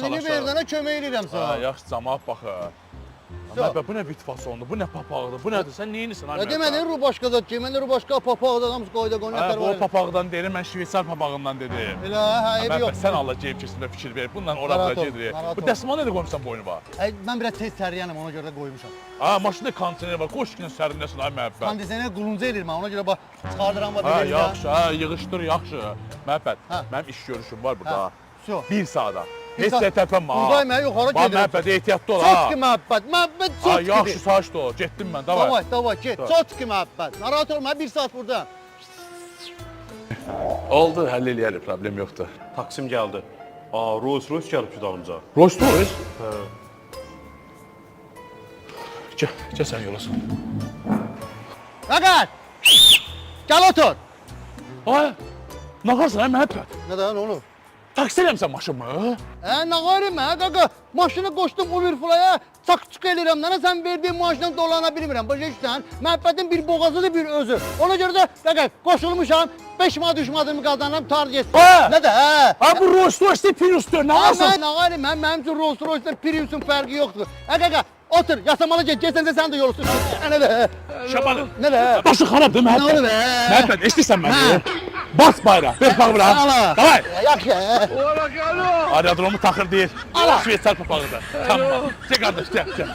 Səni verdənə kömək edirəm sənə. Yaxşı, camaat baxır. Məhəbbət, bu nə bit fasondur, bu nə papaqdır, bu nədir? Sən neyinirsən? Demədin Rubaşkada ki, mən Rubaşka papaqda hamısı qayda qoyun. O papaqdan deyirəm, mən Şveysar papağından dedim. Elə, eybi yox. Sən Allah ceyb keçində fikir ver, bundan ora gedirik. Bu dəsmal nədə qoymuşsan boynuma? Mən biraz tez səriyənəm, ona görə də qoymuşam. Maşında kondisioner var, qoş günün sərinləsin, ay məhəbbət. Kondisioner qulunca edir mən, ona görə bax, çıxardıram var. Yaxşı, yığışdır, yaxşı. Məhəbbət, mənim iş görüşüm var burada. Bir saata. Heç də tərpənmə ha. Buradayım mən, yuxarı gedirəm. Məhəbbət, ehtiyatlı ol ha. Çotki məhəbbət, məhəbbət çotki. Yaxşı, saçdı o, getdim mən, davay. Davay, get, çotki məhəbbət. Narahat olma, bir saat burada. Oldu, həll eləyərik, problem yoxdur. Taksim gəldi. Rolls Royce gəlib ki dalımca. Rolls Royce? Gəl sən yolasın. Fəqət! Gəl otur. Ay, nə qarsan, məhəbbət? Nədən, onu? Taksi eləmsən maşınmı? Nə qarım, qaqa, maşını qoşdum Uberflaya, çak-çuk eləyirəm, nənə sən verdiyin maşından dolana bilmirəm. Başa işsən, məhəbbətin bir boğazıdır, bir özü. Ona görə də, qaqa, qoşulmuşam, 5 manat, 3 manatımı qazanıram, tar getsin. Nə də, bu Rolls Royce Prius'dur, nə qarsan? Nə qarım, mənim üçün Rolls Royce-la Prius'un fərqi yoxdur. Qaqa, otur, yasamalı get, gəlsən də sən də yolursun. Nə də? Şabanım. Nə də? Başı xarabdır, məhəbbət. Nə olur be? Məhəbbət, eşdirsən məni? Bas bayrağı, ver bağı bırak. Davay. Yaxşı. Aerodromu taxır deyil. Şveysar papağıdır. Tamam. Gel kardeş, gel.